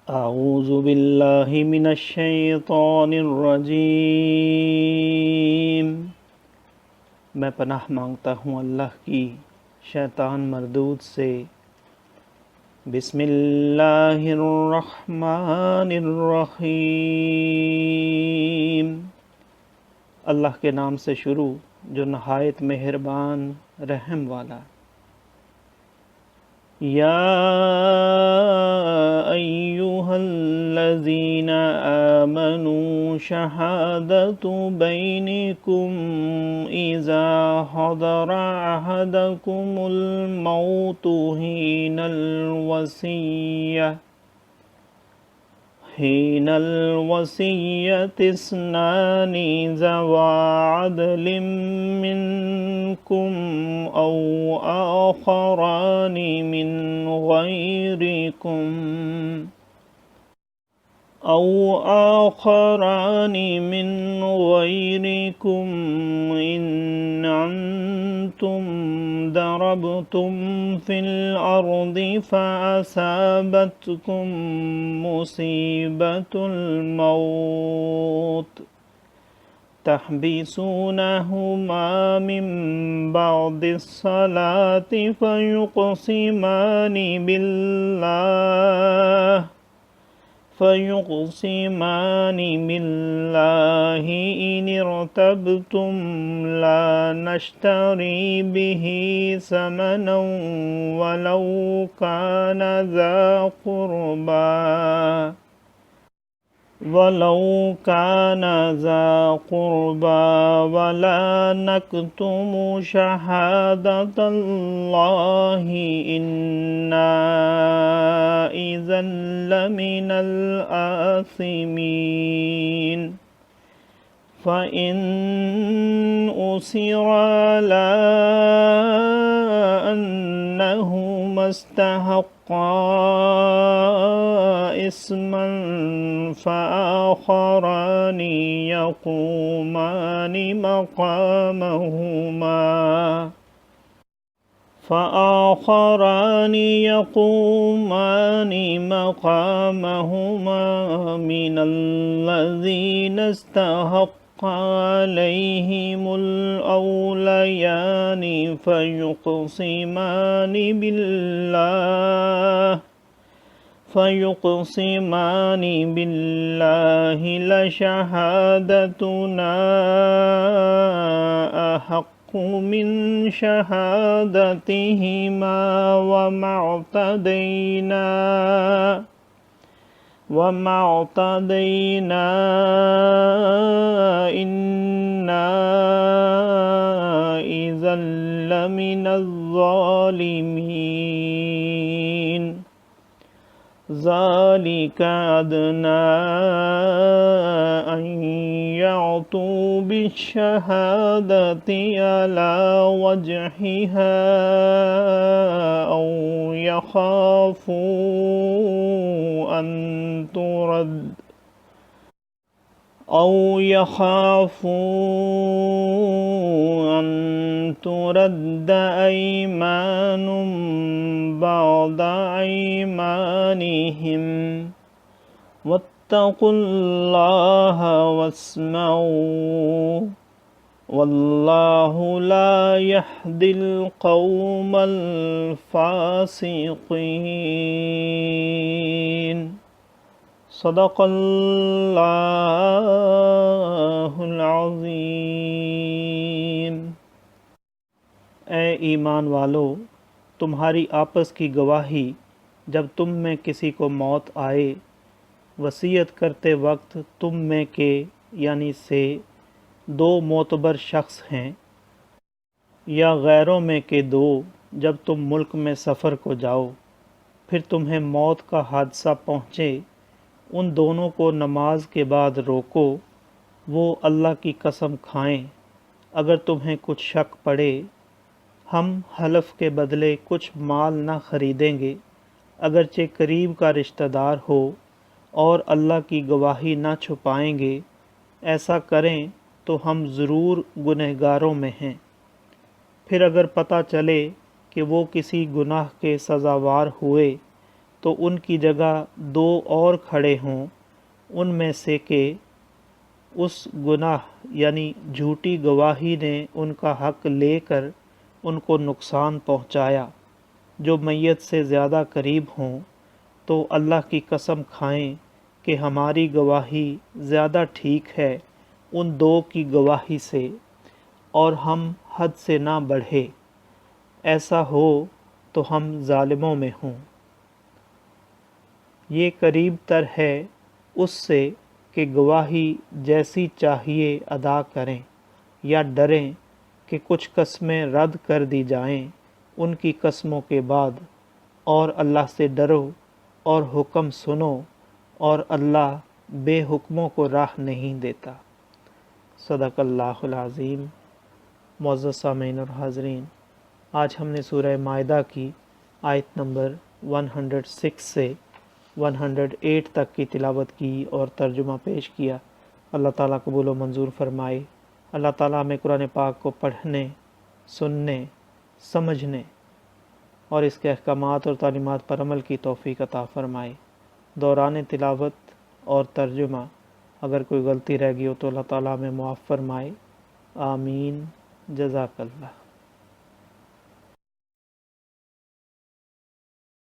अऊज़ु बिल्लाहि मिनश शैतानिर रजीम। मैं पनाह मांगता हूँ अल्लाह की शैतान मरदूद से। बिस्मिल्लाहिर रहमानिर रहीम। अल्लाह के नाम से शुरू जो नहायत मेहरबान रहम वाला। या अय्युहल्लज़ीना आमनू शहादतु बैनिकुम इज़ा हदरा अहदकुमुल मौतु हीनल वसिय्यति इस्नानि ज़वा अदलिम मिनकुम औ आखरानि मिन गैरिकुम इन अंतुम दरबतुम फिल अर्दि फ़असाबतकुम मुसीबतुल मौत तहबिसूनहुमा मिन बअदिस सलाति फ़युक़सिमानि बिल्लाहि इन इर्तबतुम ला नश्तरी बिही समनन वलौ कान ज़ा क़ुर्बा वला नक्तुमु शहादतल्लाहि इन्ना इज़न लमिनल आसिमीन। फ़इन उसिर अला अन्नहुमा इस्तहक़्क़ा इस्मन फ़आख़रानि यक़ूमानि मक़ामहुमा मिनल्लज़ीना इस्तहक़्क़ अलैहिमुल औलयानि फ़युक़सिमानि बिल्लाहि लशहादतुना अहक्कु मिन शहादतिहिमा वमा अतदैना इन्ना इज़न लमिनज़ ज़ालिमीन। ज़ालिका अदना अन यअतू बिश्शहादति अला वजहिहा औ यखाफू अन तुरद्द अयमानुम बअद अयमानिहिम वत्तक़ुल्लाह वस्मऊ वल्लाहु ला यहदिल क़ौमल फ़ासिक़ीन। सदक़ल्लाहुल अज़ीम। ए ईमान वालो, तुम्हारी आपस की गवाही जब तुम में किसी को मौत आए, वसीयत करते वक्त तुम में के यानी से दो मोतबर शख्स हैं या गैरों में के दो, जब तुम मुल्क में सफ़र को जाओ फिर तुम्हें मौत का हादसा पहुँचे, उन दोनों को नमाज के बाद रोको, वो अल्लाह की कसम खाएं अगर तुम्हें कुछ शक पड़े, हम हलफ के बदले कुछ माल न ख़रीदेंगे अगरचे करीब का रिश्तेदार हो, और अल्लाह की गवाही न छुपाएंगे। ऐसा करें तो हम ज़रूर गुनहगारों में हैं। फिर अगर पता चले कि वो किसी गुनाह के सज़ावार हुए تو ان کی جگہ دو اور کھڑے ہوں، ان میں سے کہ اس گناہ یعنی جھوٹی گواہی نے ان کا حق لے کر ان کو نقصان پہنچایا، جو میت سے زیادہ قریب ہوں، تو اللہ کی قسم کھائیں کہ ہماری گواہی زیادہ ٹھیک ہے ان دو کی گواہی سے، اور ہم حد سے نہ بڑھے، ایسا ہو تو ہم ظالموں میں ہوں۔ یہ قریب تر ہے اس سے کہ گواہی جیسی چاہیے ادا کریں، یا ڈریں کہ کچھ قسمیں رد کر دی جائیں ان کی قسموں کے بعد، اور اللہ سے ڈرو اور حکم سنو، اور اللہ بے حکموں کو راہ نہیں دیتا۔ صدق اللہ العظیم۔ معزز سامعین اور حاضرین، آج ہم نے سورہ مائدہ کی آیت نمبر 106 سے 108 تک کی تلاوت کی اور ترجمہ پیش کیا۔ اللہ تعالیٰ قبول و منظور فرمائے۔ اللہ تعالیٰ ہمیں قرآن پاک کو پڑھنے، سننے، سمجھنے اور اس کے احکامات اور تعلیمات پر عمل کی توفیق عطا فرمائے۔ دوران تلاوت اور ترجمہ اگر کوئی غلطی رہ گئی ہو تو اللہ تعالیٰ ہمیں معاف فرمائے۔ آمین۔ جزاک اللہ۔